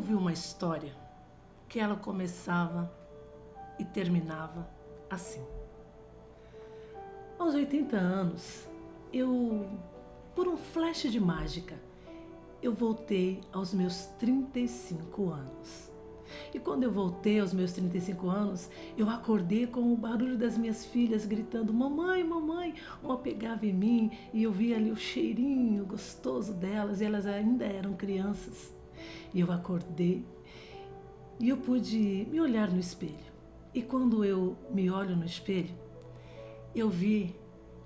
ouvi uma história que ela começava e terminava assim. Aos 80 anos, por um flash de mágica, eu voltei aos meus 35 anos. E quando eu voltei aos meus 35 anos, eu acordei com o barulho das minhas filhas gritando: mamãe, mamãe. Uma pegava em mim e eu via ali o cheirinho gostoso delas, e elas ainda eram crianças. E eu acordei e eu pude me olhar no espelho. E quando eu me olho no espelho, eu vi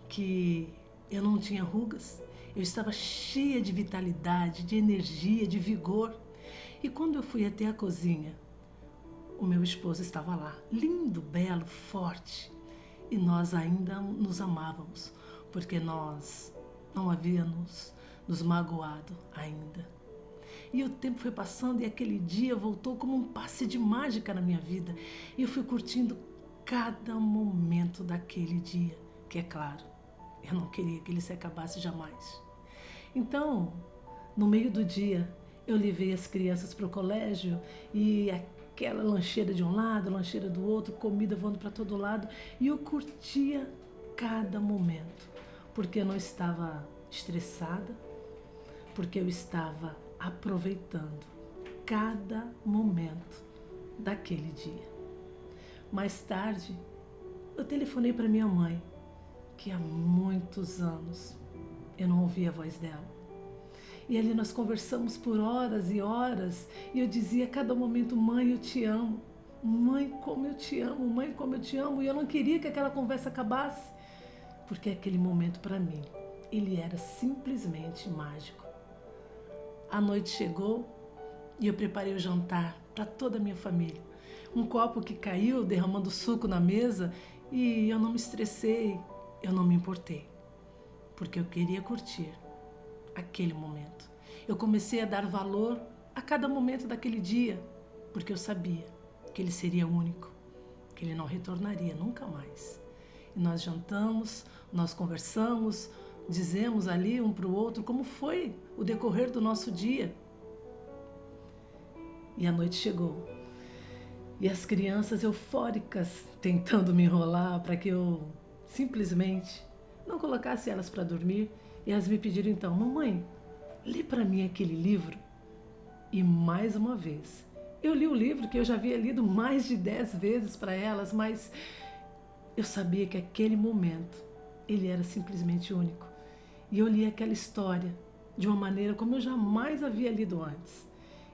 que eu não tinha rugas, eu estava cheia de vitalidade, de energia, de vigor. E quando eu fui até a cozinha, o meu esposo estava lá, lindo, belo, forte. E nós ainda nos amávamos, porque nós não havíamos nos magoado ainda. E o tempo foi passando e aquele dia voltou como um passe de mágica na minha vida. E eu fui curtindo cada momento daquele dia, que é claro, eu não queria que ele se acabasse jamais. Então, no meio do dia, eu levei as crianças para o colégio e aquela lancheira de um lado, lancheira do outro, comida voando para todo lado, e eu curtia cada momento, porque eu não estava estressada, porque eu estava aproveitando cada momento daquele dia. Mais tarde, eu telefonei para minha mãe, que há muitos anos eu não ouvia a voz dela. E ali nós conversamos por horas e horas, e eu dizia a cada momento: mãe, eu te amo. Mãe, como eu te amo. Mãe, como eu te amo. E eu não queria que aquela conversa acabasse, porque aquele momento para mim, ele era simplesmente mágico. A noite chegou e eu preparei o jantar para toda a minha família. Um copo que caiu derramando suco na mesa, e eu não me estressei, eu não me importei, porque eu queria curtir aquele momento. Eu comecei a dar valor a cada momento daquele dia, porque eu sabia que ele seria único, que ele não retornaria nunca mais. E nós jantamos, nós conversamos, dizemos ali um para o outro como foi o decorrer do nosso dia. E a noite chegou. E as crianças eufóricas tentando me enrolar para que eu simplesmente não colocasse elas para dormir. E elas me pediram então: mamãe, lê para mim aquele livro. E mais uma vez, eu li o livro que eu já havia lido mais de 10 vezes para elas, mas eu sabia que aquele momento, ele era simplesmente único. E eu li aquela história de uma maneira como eu jamais havia lido antes.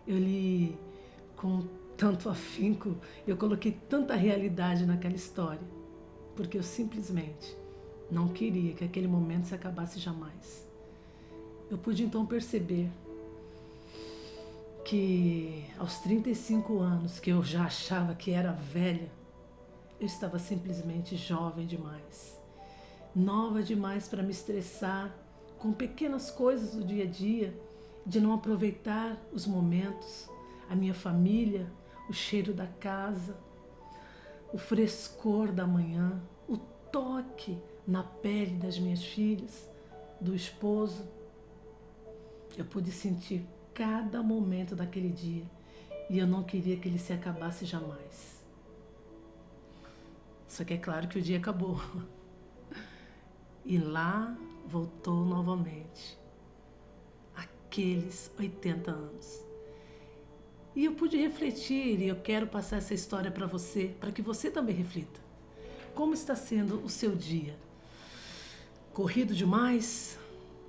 Eu li com tanto afinco, eu coloquei tanta realidade naquela história, porque eu simplesmente não queria que aquele momento se acabasse jamais. Eu pude então perceber que aos 35 anos, que eu já achava que era velha, eu estava simplesmente jovem demais, nova demais para me estressar com pequenas coisas do dia a dia, de não aproveitar os momentos, a minha família, o cheiro da casa, o frescor da manhã, o toque na pele das minhas filhas, do esposo. Eu pude sentir cada momento daquele dia e eu não queria que ele se acabasse jamais. Só que é claro que o dia acabou. E lá voltou novamente aqueles 80 anos. E eu pude refletir, e eu quero passar essa história para você, para que você também reflita. Como está sendo o seu dia? Corrido demais?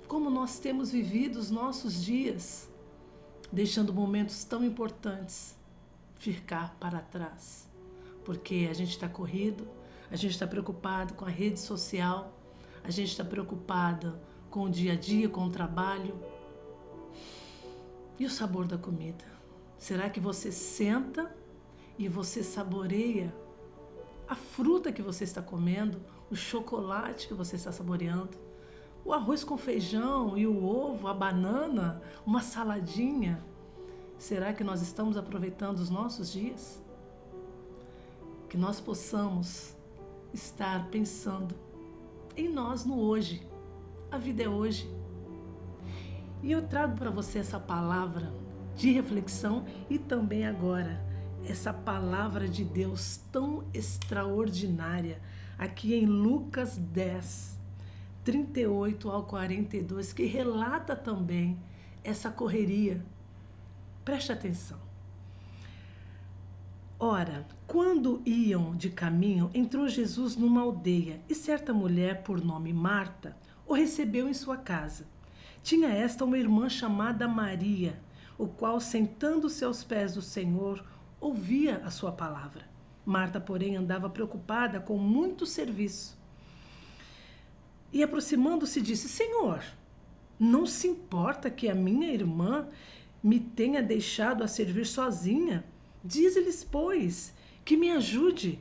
Como nós temos vivido os nossos dias, deixando momentos tão importantes ficar para trás? Porque a gente está corrido, a gente está preocupado com a rede social, a gente está preocupado com o dia a dia, com o trabalho. E o sabor da comida? Será que você senta e você saboreia a fruta que você está comendo, o chocolate que você está saboreando, o arroz com feijão e o ovo, a banana, uma saladinha? Será que nós estamos aproveitando os nossos dias? Que nós possamos estar pensando em nós no hoje. A vida é hoje. E eu trago para você essa palavra de reflexão e também agora essa palavra de Deus tão extraordinária aqui em Lucas 10, 38 ao 42, que relata também essa correria. Preste atenção. Ora, quando iam de caminho, entrou Jesus numa aldeia e certa mulher, por nome Marta, o recebeu em sua casa. Tinha esta uma irmã chamada Maria, o qual, sentando-se aos pés do Senhor, ouvia a sua palavra. Marta, porém, andava preocupada com muito serviço. E aproximando-se, disse: Senhor, não se importa que a minha irmã me tenha deixado a servir sozinha? Dize-lhes, pois, que me ajude.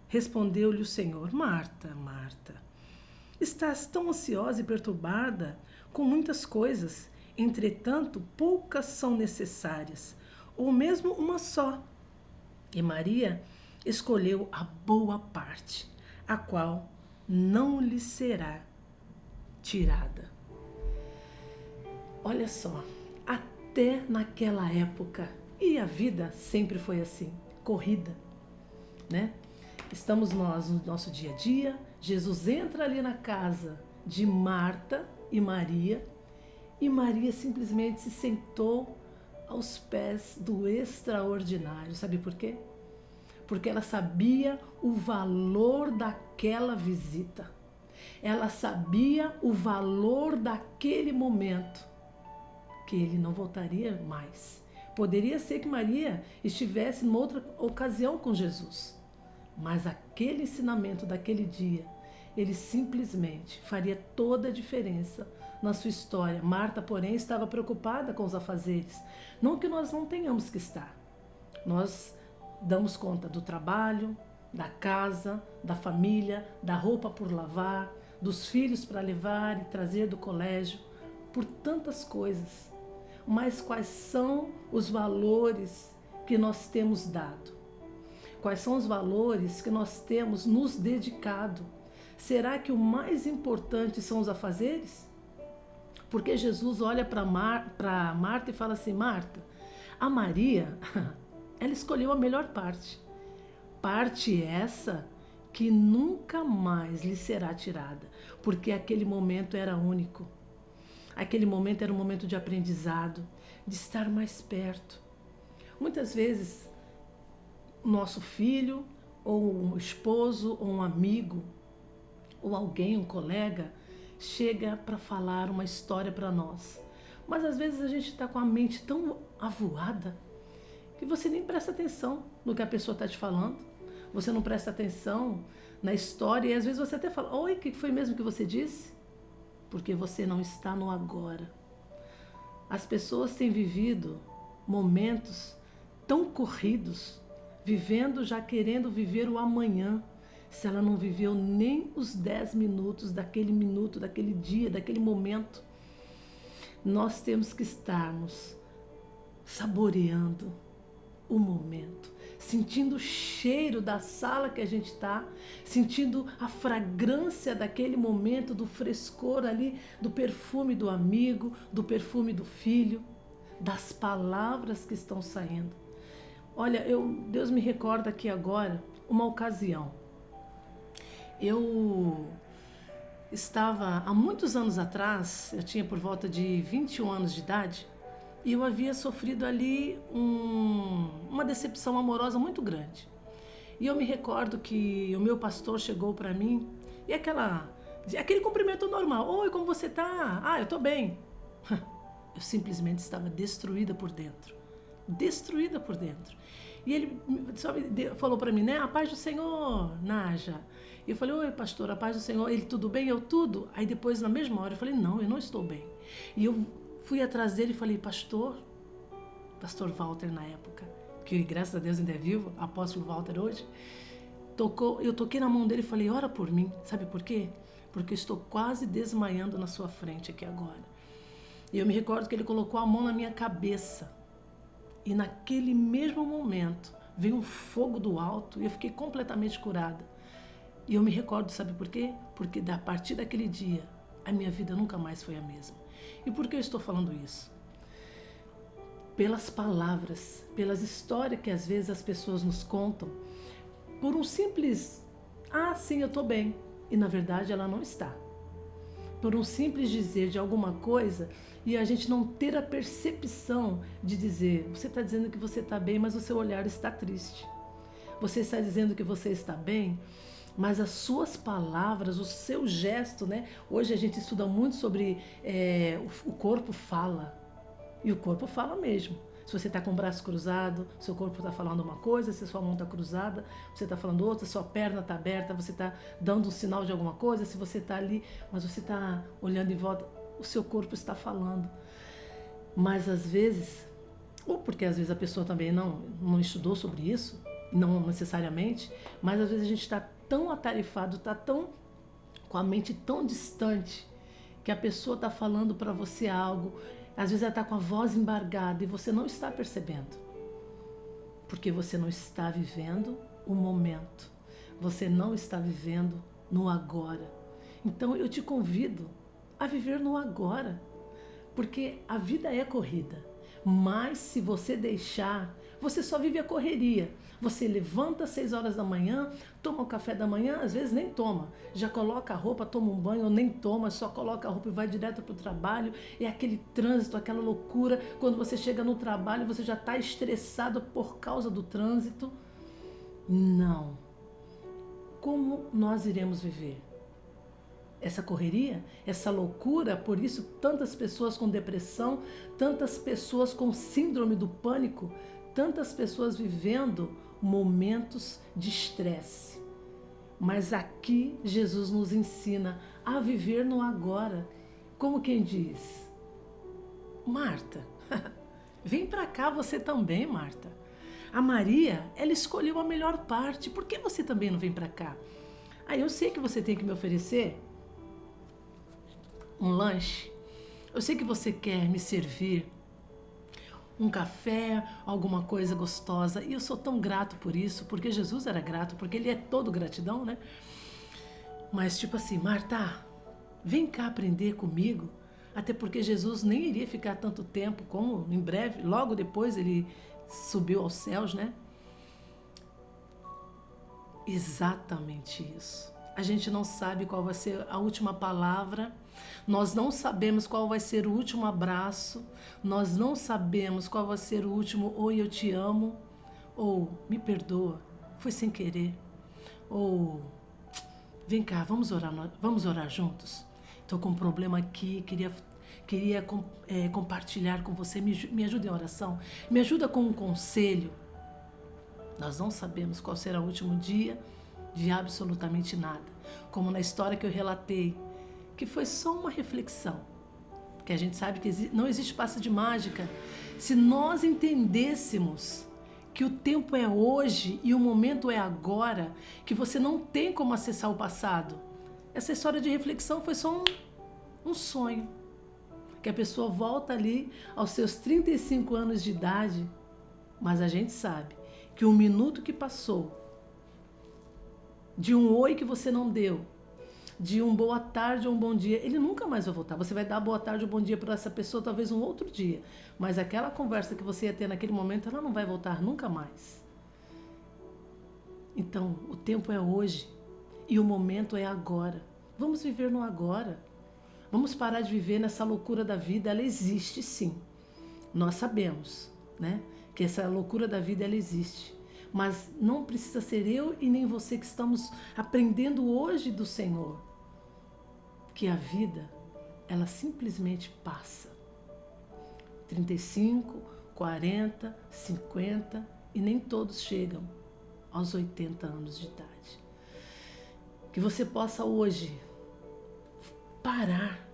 Respondeu-lhe o Senhor: Marta, Marta, estás tão ansiosa e perturbada com muitas coisas, entretanto, poucas são necessárias, ou mesmo uma só. E Maria escolheu a boa parte, a qual não lhe será tirada. Olha só, até naquela época, e a vida sempre foi assim, corrida, né? Estamos nós no nosso dia a dia, Jesus entra ali na casa de Marta e Maria simplesmente se sentou aos pés do extraordinário. Sabe por quê? Porque ela sabia o valor daquela visita. Ela sabia o valor daquele momento, que ele não voltaria mais. Poderia ser que Maria estivesse em outra ocasião com Jesus, mas aquele ensinamento daquele dia, ele simplesmente faria toda a diferença na sua história. Marta, porém, estava preocupada com os afazeres. Não que nós não tenhamos que estar. Nós damos conta do trabalho, da casa, da família, da roupa por lavar, dos filhos para levar e trazer do colégio, por tantas coisas. Mas quais são os valores que nós temos dado? Quais são os valores que nós temos nos dedicado? Será que o mais importante são os afazeres? Porque Jesus olha para Marta e fala assim: Marta, a Maria, ela escolheu a melhor parte. Parte essa que nunca mais lhe será tirada, porque aquele momento era único. Aquele momento era um momento de aprendizado, de estar mais perto. Muitas vezes, nosso filho, ou um esposo, ou um amigo, ou alguém, um colega, chega para falar uma história para nós. Mas às vezes a gente está com a mente tão avoada que você nem presta atenção no que a pessoa está te falando. Você não presta atenção na história e às vezes você até fala: oi, o que foi mesmo que você disse? Porque você não está no agora. As pessoas têm vivido momentos tão corridos, vivendo já querendo viver o amanhã, se ela não viveu nem os 10 minutos, daquele dia, daquele momento. Nós temos que estarmos saboreando o momento, sentindo o cheiro da sala que a gente está, sentindo a fragrância daquele momento, do frescor ali, do perfume do amigo, do perfume do filho, das palavras que estão saindo. Olha, Deus me recorda aqui agora uma ocasião. Eu estava, há muitos anos atrás, eu tinha por volta de 21 anos de idade, e eu havia sofrido ali uma decepção amorosa muito grande. E eu me recordo que o meu pastor chegou para mim, e aquele cumprimento normal: oi, como você tá? Ah, eu tô bem. Eu simplesmente estava destruída por dentro. Destruída por dentro. E ele falou para mim, né? A paz do Senhor, Naja. E eu falei: oi, pastor, a paz do Senhor. Ele: tudo bem? Eu: tudo. Aí depois, na mesma hora, eu falei: não, eu não estou bem. E eu fui atrás dele e falei: pastor Walter na época, que graças a Deus ainda é vivo, apóstolo Walter hoje, eu toquei na mão dele e falei: ora por mim. Sabe por quê? Porque eu estou quase desmaiando na sua frente aqui agora. E eu me recordo que ele colocou a mão na minha cabeça. E naquele mesmo momento veio um fogo do alto e eu fiquei completamente curada. E eu me recordo, sabe por quê? Porque a partir daquele dia, a minha vida nunca mais foi a mesma. E por que eu estou falando isso? pelas palavras, pelas histórias que às vezes as pessoas nos contam, por um simples, ah, sim, eu estou bem, e na verdade ela não está. Por um simples dizer de alguma coisa e a gente não ter a percepção de dizer, você está dizendo que você está bem, mas o seu olhar está triste. Você está dizendo que você está bem, mas as suas palavras, o seu gesto, né? Hoje a gente estuda muito sobre o corpo fala. E o corpo fala mesmo. Se você está com o braço cruzado, seu corpo está falando uma coisa, se sua mão está cruzada, você está falando outra, sua perna está aberta, você está dando um sinal de alguma coisa, se você está ali, mas você está olhando em volta, o seu corpo está falando. Mas às vezes, ou porque às vezes a pessoa também não estudou sobre isso, não necessariamente, mas às vezes a gente está tão atarefado, está tão com a mente tão distante, que a pessoa está falando para você algo, às vezes ela está com a voz embargada e você não está percebendo. Porque você não está vivendo o momento. Você não está vivendo no agora. Então eu te convido a viver no agora. Porque a vida é corrida. Mas se você deixar, você só vive a correria. Você levanta às 6 horas da manhã, toma o café da manhã, às vezes nem toma. Já coloca a roupa, toma um banho ou nem toma, só coloca a roupa e vai direto para o trabalho. É aquele trânsito, aquela loucura. Quando você chega no trabalho, você já está estressado por causa do trânsito. Não. Como nós iremos viver? Essa correria, essa loucura, por isso tantas pessoas com depressão, tantas pessoas com síndrome do pânico, tantas pessoas vivendo momentos de estresse. Mas aqui Jesus nos ensina a viver no agora. Como quem diz, Marta, vem para cá você também, Marta. A Maria, ela escolheu a melhor parte, por que você também não vem para cá? Aí eu sei que você tem que me oferecer um lanche, eu sei que você quer me servir um café, alguma coisa gostosa, e eu sou tão grato por isso, porque Jesus era grato, porque ele é todo gratidão, né? Mas tipo assim, Marta, vem cá aprender comigo, até porque Jesus nem iria ficar tanto tempo, como em breve, logo depois ele subiu aos céus, né? Exatamente isso. A gente não sabe qual vai ser a última palavra, nós não sabemos qual vai ser o último abraço, nós não sabemos qual vai ser o último oi, eu te amo, ou me perdoa, foi sem querer, ou vem cá, vamos orar juntos? Estou com um problema aqui, queria compartilhar com você, me ajuda em oração, me ajuda com um conselho. Nós não sabemos qual será o último dia de absolutamente nada. Como na história que eu relatei, que foi só uma reflexão. Porque a gente sabe que não existe passe de mágica. Se nós entendêssemos que o tempo é hoje e o momento é agora, que você não tem como acessar o passado. Essa história de reflexão foi só um sonho. Que a pessoa volta ali aos seus 35 anos de idade, mas a gente sabe que um minuto que passou, de um oi que você não deu, de um boa tarde ou um bom dia, ele nunca mais vai voltar. Você vai dar boa tarde ou bom dia para essa pessoa talvez um outro dia, mas aquela conversa que você ia ter naquele momento, ela não vai voltar nunca mais. Então, o tempo é hoje e o momento é agora. Vamos viver no agora. Vamos parar de viver nessa loucura da vida. Ela existe sim. Nós sabemos, né? Que essa loucura da vida, ela existe. Mas não precisa ser eu e nem você que estamos aprendendo hoje do Senhor. Que a vida, ela simplesmente passa. 35, 40, 50 e nem todos chegam aos 80 anos de idade. Que você possa hoje parar,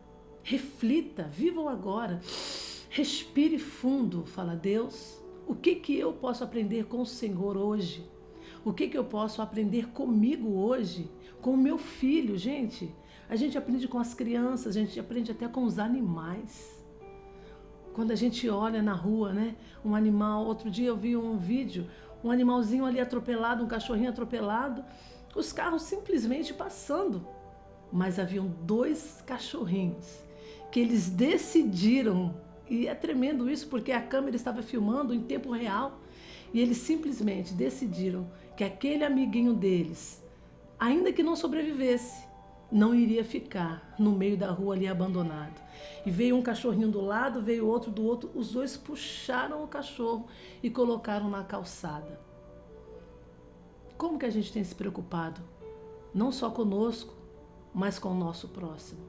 reflita, viva o agora, respire fundo, fala, Deus, o que eu posso aprender com o Senhor hoje? O que eu posso aprender comigo hoje? Com o meu filho, gente. A gente aprende com as crianças, a gente aprende até com os animais. Quando a gente olha na rua, né? Um animal, outro dia eu vi um vídeo, um animalzinho ali atropelado, um cachorrinho atropelado, os carros simplesmente passando. Mas haviam 2 cachorrinhos que eles decidiram E é tremendo isso, porque a câmera estava filmando em tempo real e eles simplesmente decidiram que aquele amiguinho deles, ainda que não sobrevivesse, não iria ficar no meio da rua ali abandonado. E veio um cachorrinho do lado, veio outro do outro, os dois puxaram o cachorro e colocaram na calçada. Como que a gente tem se preocupado? Não só conosco, mas com o nosso próximo.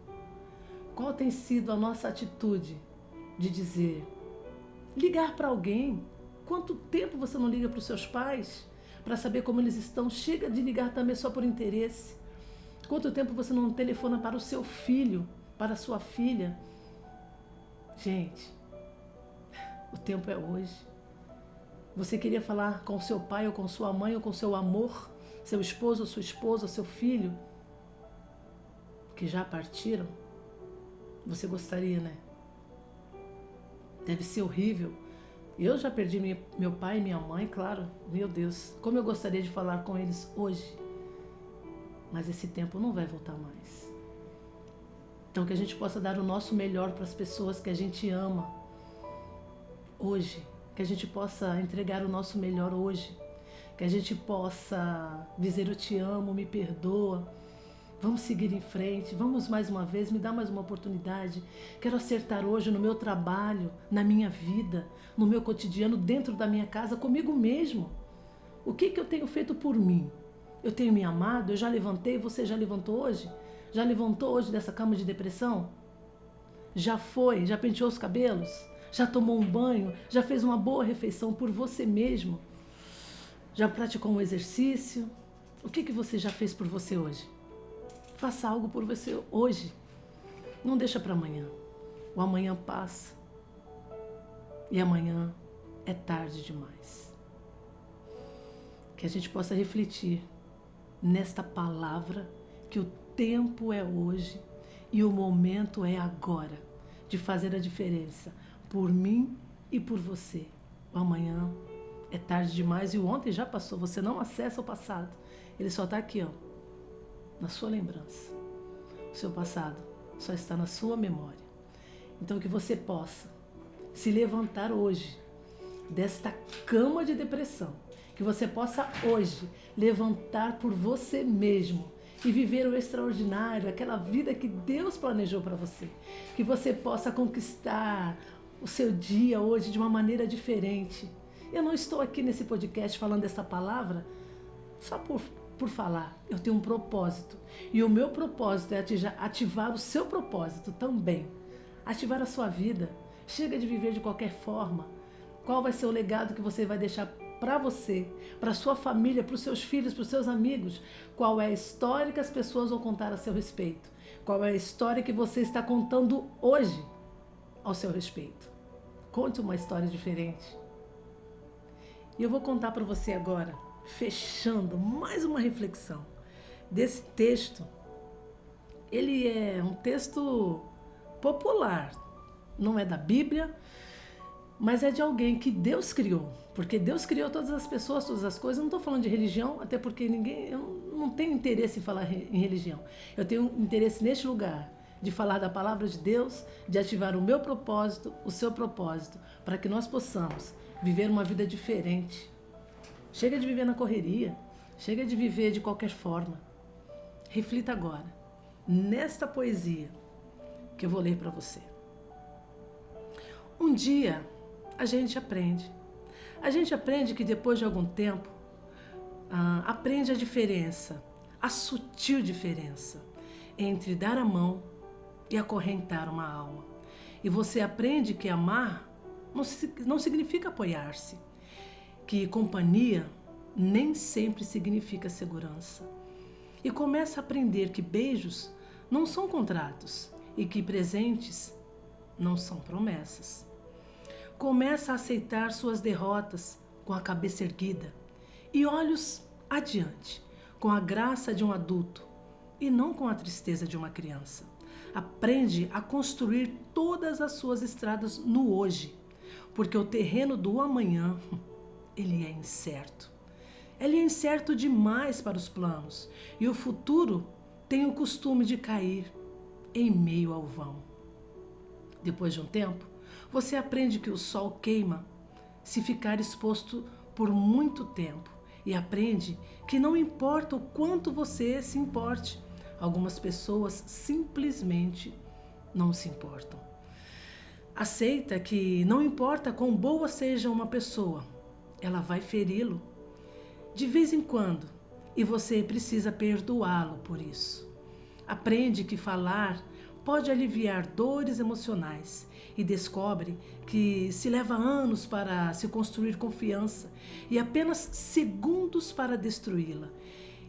Qual tem sido a nossa atitude de dizer, ligar para alguém? Quanto tempo você não liga para os seus pais para saber como eles estão? Chega de ligar também só por interesse. Quanto tempo você não telefona para o seu filho, para a sua filha? Gente, o tempo é hoje. Você queria falar com seu pai ou com sua mãe ou com seu amor, seu esposo ou sua esposa, seu filho, que já partiram? Você gostaria, né? Deve ser horrível. Eu já perdi meu pai e minha mãe, claro. Meu Deus, como eu gostaria de falar com eles hoje. Mas esse tempo não vai voltar mais. Então que a gente possa dar o nosso melhor para as pessoas que a gente ama hoje. Que a gente possa entregar o nosso melhor hoje. Que a gente possa dizer eu te amo, me perdoa. Vamos seguir em frente, vamos mais uma vez, me dá mais uma oportunidade. Quero acertar hoje no meu trabalho, na minha vida, no meu cotidiano, dentro da minha casa, comigo mesmo. O que eu tenho feito por mim? Eu tenho me amado? Eu já levantei? Você já levantou hoje? Já levantou hoje dessa cama de depressão? Já foi? Já penteou os cabelos? Já tomou um banho? Já fez uma boa refeição por você mesmo? Já praticou um exercício? O que você já fez por você hoje? Faça algo por você hoje. Não deixa para amanhã. O amanhã passa. E amanhã é tarde demais. Que a gente possa refletir nesta palavra que o tempo é hoje e o momento é agora de fazer a diferença por mim e por você. O amanhã é tarde demais e o ontem já passou. Você não acessa o passado. Ele só está aqui, ó, na sua lembrança. O seu passado só está na sua memória. Então que você possa se levantar hoje desta cama de depressão. Que você possa hoje levantar por você mesmo e viver o extraordinário, aquela vida que Deus planejou para você. Que você possa conquistar o seu dia hoje de uma maneira diferente. Eu não estou aqui nesse podcast falando essa palavra só por falar. Eu tenho um propósito. E o meu propósito é ativar o seu propósito também. Ativar a sua vida. Chega de viver de qualquer forma. Qual vai ser o legado que você vai deixar para você, para sua família, para os seus filhos, para os seus amigos? Qual é a história que as pessoas vão contar a seu respeito? Qual é a história que você está contando hoje ao seu respeito? Conte uma história diferente. E eu vou contar para você agora, fechando mais uma reflexão desse texto. Ele é um texto popular, não é da Bíblia, mas é de alguém que Deus criou, porque Deus criou todas as pessoas, todas as coisas. Eu não estou falando de religião, até porque eu não tenho interesse em falar em religião. Eu tenho interesse neste lugar de falar da palavra de Deus, de ativar o meu propósito, o seu propósito, para que nós possamos viver uma vida diferente. Chega de viver na correria, chega de viver de qualquer forma. Reflita agora, nesta poesia que eu vou ler para você. Um dia a gente aprende. A gente aprende que depois de algum tempo, aprende a diferença, a sutil diferença entre dar a mão e acorrentar uma alma. E você aprende que amar não significa apoiar-se, que companhia nem sempre significa segurança. E começa a aprender que beijos não são contratos e que presentes não são promessas. Começa a aceitar suas derrotas com a cabeça erguida e olhos adiante, com a graça de um adulto e não com a tristeza de uma criança. Aprende a construir todas as suas estradas no hoje, porque o terreno do amanhã, ele é incerto. Ele é incerto demais para os planos e o futuro tem o costume de cair em meio ao vão. Depois de um tempo, Você aprende que o sol queima se ficar exposto por muito tempo e aprende que não importa o quanto você se importe, algumas pessoas simplesmente não se importam. Aceita que não importa quão boa seja uma pessoa, ela vai feri-lo de vez em quando e você precisa perdoá-lo por isso. Aprende que falar pode aliviar dores emocionais e descobre que se leva anos para se construir confiança e apenas segundos para destruí-la,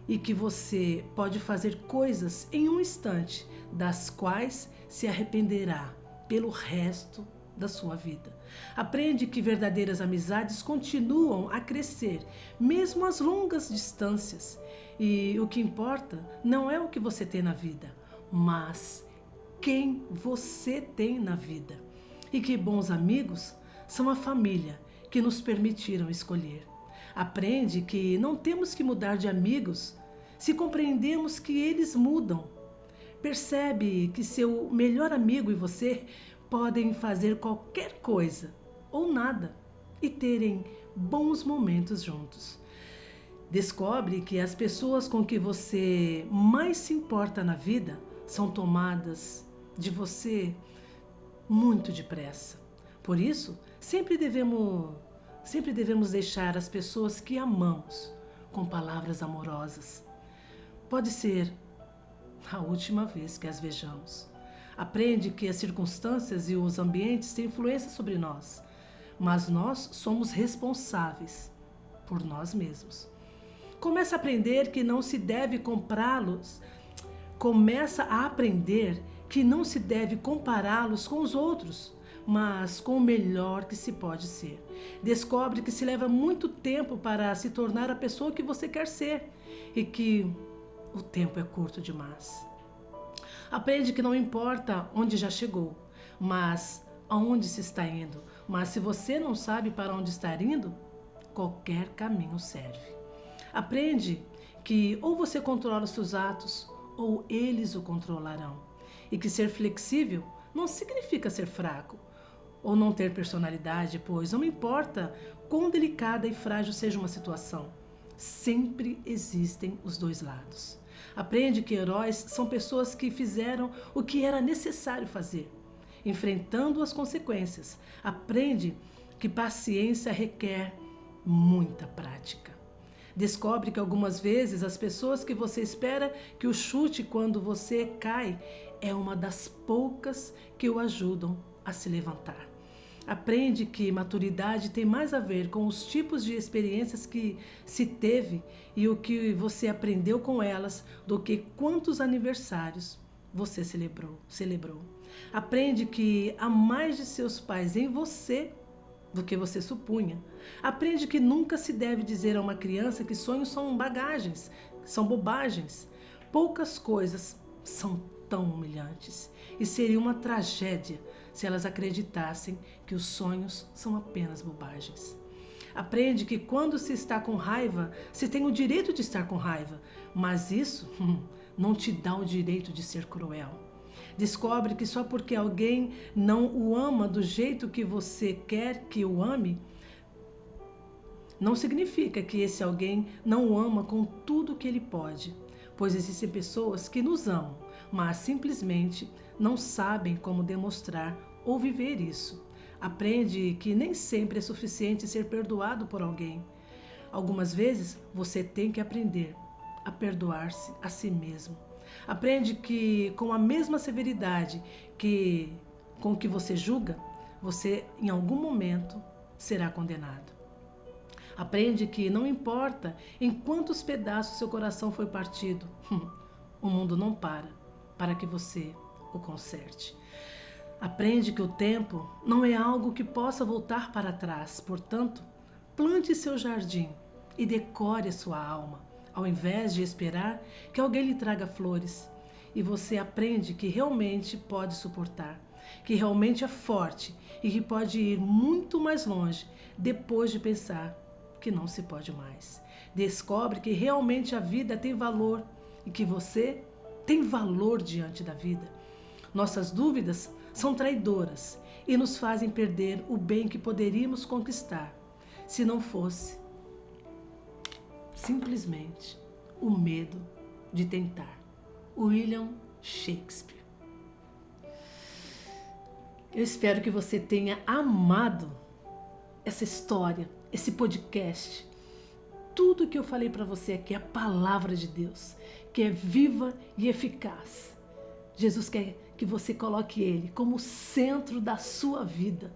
e que você pode fazer coisas em um instante das quais se arrependerá pelo resto da sua vida. Aprende que verdadeiras amizades continuam a crescer, mesmo às longas distâncias, e o que importa não é o que você tem na vida, mas quem você tem na vida. E que bons amigos são a família que nos permitiram escolher. Aprende que não temos que mudar de amigos se compreendemos que eles mudam. Percebe que seu melhor amigo e você podem fazer qualquer coisa ou nada e terem bons momentos juntos. Descobre que as pessoas com que você mais se importa na vida são tomadas de você muito depressa. Por isso, sempre devemos deixar as pessoas que amamos com palavras amorosas. Pode ser a última vez que as vejamos. Aprende que as circunstâncias e os ambientes têm influência sobre nós, mas nós somos responsáveis por nós mesmos. Começa a aprender que não se deve comprá-los. Começa a aprender que não se deve compará-los com os outros, mas com o melhor que se pode ser. Descobre que se leva muito tempo para se tornar a pessoa que você quer ser e que o tempo é curto demais. Aprende que não importa onde já chegou, mas aonde se está indo. Mas se você não sabe para onde está indo, qualquer caminho serve. Aprende que ou você controla os seus atos ou eles o controlarão. E que ser flexível não significa ser fraco ou não ter personalidade, pois não importa quão delicada e frágil seja uma situação, sempre existem os dois lados. Aprende que heróis são pessoas que fizeram o que era necessário fazer, enfrentando as consequências. Aprende que paciência requer muita prática. Descobre que algumas vezes as pessoas que você espera que o chute quando você cai é uma das poucas que o ajudam a se levantar. Aprende que maturidade tem mais a ver com os tipos de experiências que se teve e o que você aprendeu com elas do que quantos aniversários você celebrou. Aprende que há mais de seus pais em você do que você supunha. Aprende que nunca se deve dizer a uma criança que sonhos são bagagens, são bobagens. Poucas coisas são tão humilhantes e seria uma tragédia se elas acreditassem que os sonhos são apenas bobagens. Aprende que quando se está com raiva, se tem o direito de estar com raiva, mas isso não te dá o direito de ser cruel. Descobre que só porque alguém não o ama do jeito que você quer que o ame, não significa que esse alguém não o ama com tudo que ele pode, pois existem pessoas que nos amam, mas simplesmente não sabem como demonstrar ou viver isso. Aprende que nem sempre é suficiente ser perdoado por alguém. Algumas vezes você tem que aprender a perdoar-se a si mesmo. Aprende que com a mesma severidade com que você julga, você em algum momento será condenado. Aprende que não importa em quantos pedaços seu coração foi partido, o mundo não para que você o conserte. Aprende que o tempo não é algo que possa voltar para trás, portanto, plante seu jardim e decore a sua alma, ao invés de esperar que alguém lhe traga flores. E você aprende que realmente pode suportar, que realmente é forte e que pode ir muito mais longe depois de pensar que não se pode mais. Descobre que realmente a vida tem valor e que você tem valor diante da vida. Nossas dúvidas são traidoras e nos fazem perder o bem que poderíamos conquistar se não fosse simplesmente o medo de tentar. William Shakespeare. Eu espero que você tenha amado essa história, esse podcast. Tudo que eu falei para você aqui é a palavra de Deus, que é viva e eficaz. Jesus quer que você coloque Ele como o centro da sua vida.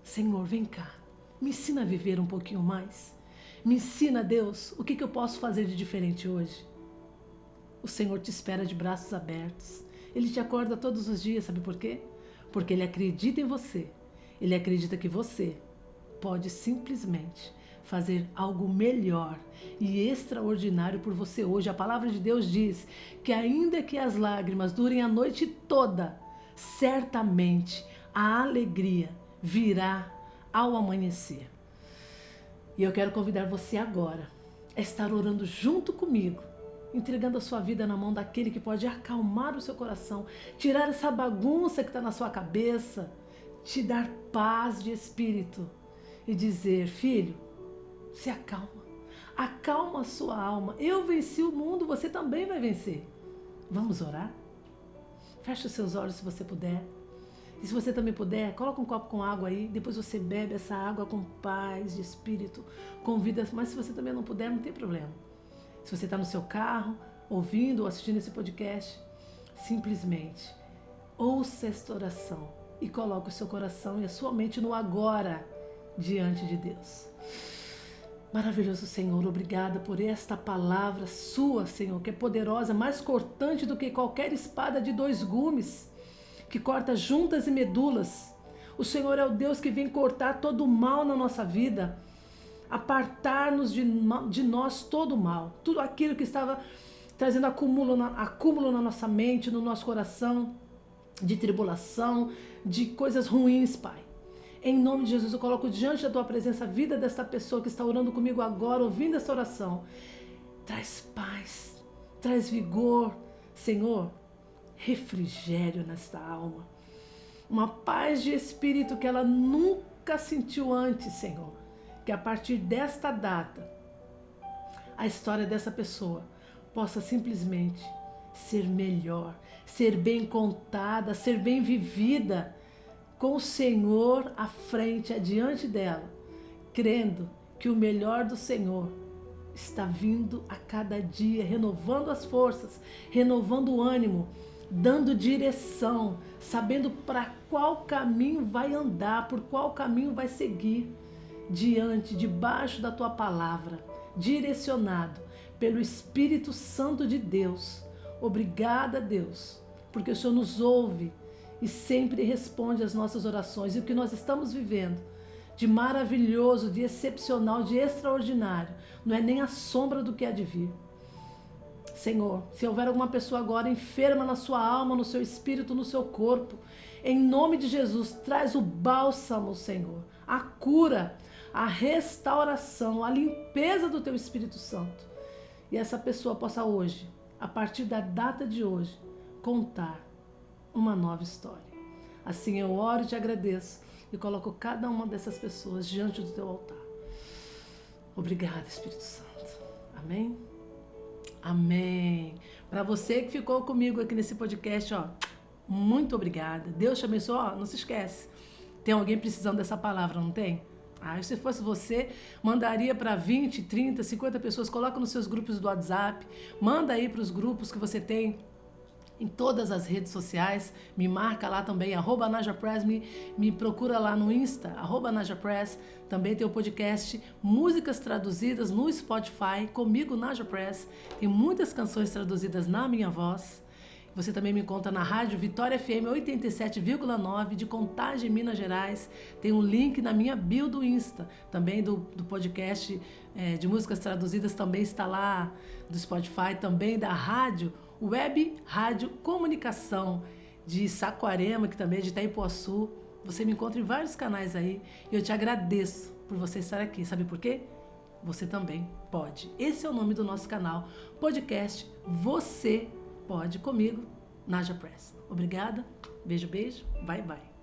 Senhor, vem cá, me ensina a viver um pouquinho mais. Me ensina, Deus, o que eu posso fazer de diferente hoje. O Senhor te espera de braços abertos. Ele te acorda todos os dias, sabe por quê? Porque Ele acredita em você. Ele acredita que você pode simplesmente fazer algo melhor e extraordinário por você hoje. A palavra de Deus diz que ainda que as lágrimas durem a noite toda, certamente a alegria virá ao amanhecer. E eu quero convidar você agora a estar orando junto comigo, entregando a sua vida na mão daquele que pode acalmar o seu coração, tirar essa bagunça que está na sua cabeça, te dar paz de espírito e dizer: filho, se acalma, acalma a sua alma. Eu venci o mundo, você também vai vencer. Vamos orar? Feche os seus olhos se você puder. E se você também puder, coloca um copo com água aí, depois você bebe essa água com paz de espírito, com vida. Mas se você também não puder, não tem problema. Se você está no seu carro, ouvindo ou assistindo esse podcast, simplesmente ouça esta oração e coloque o seu coração e a sua mente no agora diante de Deus. Maravilhoso Senhor, obrigada por esta palavra sua, Senhor, que é poderosa, mais cortante do que qualquer espada de 2 gumes, que corta juntas e medulas. O Senhor é o Deus que vem cortar todo o mal na nossa vida, apartar-nos de nós todo o mal, tudo aquilo que estava trazendo acúmulo na nossa mente, no nosso coração, de tribulação, de coisas ruins, Pai. Em nome de Jesus, eu coloco diante da Tua presença a vida desta pessoa que está orando comigo agora, ouvindo essa oração. Traz paz, traz vigor, Senhor, refrigério nesta alma. Uma paz de espírito que ela nunca sentiu antes, Senhor. Que a partir desta data, a história dessa pessoa possa simplesmente ser melhor, ser bem contada, ser bem vivida, com o Senhor à frente, adiante dela, crendo que o melhor do Senhor está vindo a cada dia, renovando as forças, renovando o ânimo, dando direção, sabendo para qual caminho vai andar, por qual caminho vai seguir, debaixo da Tua palavra, direcionado pelo Espírito Santo de Deus. Obrigada, Deus, porque o Senhor nos ouve e sempre responde às nossas orações. E o que nós estamos vivendo de maravilhoso, de excepcional, de extraordinário, não é nem a sombra do que há de vir. Senhor, se houver alguma pessoa agora enferma na sua alma, no seu espírito, no seu corpo, em nome de Jesus, traz o bálsamo, Senhor, a cura, a restauração, a limpeza do Teu Espírito Santo. E essa pessoa possa hoje, a partir da data de hoje, contar uma nova história. Assim eu oro e te agradeço e coloco cada uma dessas pessoas diante do Teu altar. Obrigada, Espírito Santo. Amém? Amém. Para você que ficou comigo aqui nesse podcast, muito obrigada. Deus te abençoe. Não se esquece. Tem alguém precisando dessa palavra, não tem? Se fosse você, mandaria para 20, 30, 50 pessoas. Coloca nos seus grupos do WhatsApp. Manda aí para os grupos que você tem em todas as redes sociais. Me marca lá também, @NajaPress, me procura lá no Insta, @NajaPress. Também tem o podcast Músicas Traduzidas no Spotify, comigo, Naja Press. Tem muitas canções traduzidas na minha voz. Você também me encontra na rádio Vitória FM 87,9 de Contagem, Minas Gerais. Tem um link na minha bio do Insta, também do podcast de músicas traduzidas, também está lá, do Spotify, também da rádio Web Rádio Comunicação de Saquarema, que também é de Itaipuaçu. Você me encontra em vários canais aí e eu te agradeço por você estar aqui. Sabe por quê? Você também pode. Esse é o nome do nosso canal, podcast Você Pode, comigo, Naja Press. Obrigada, beijo, beijo, bye, bye.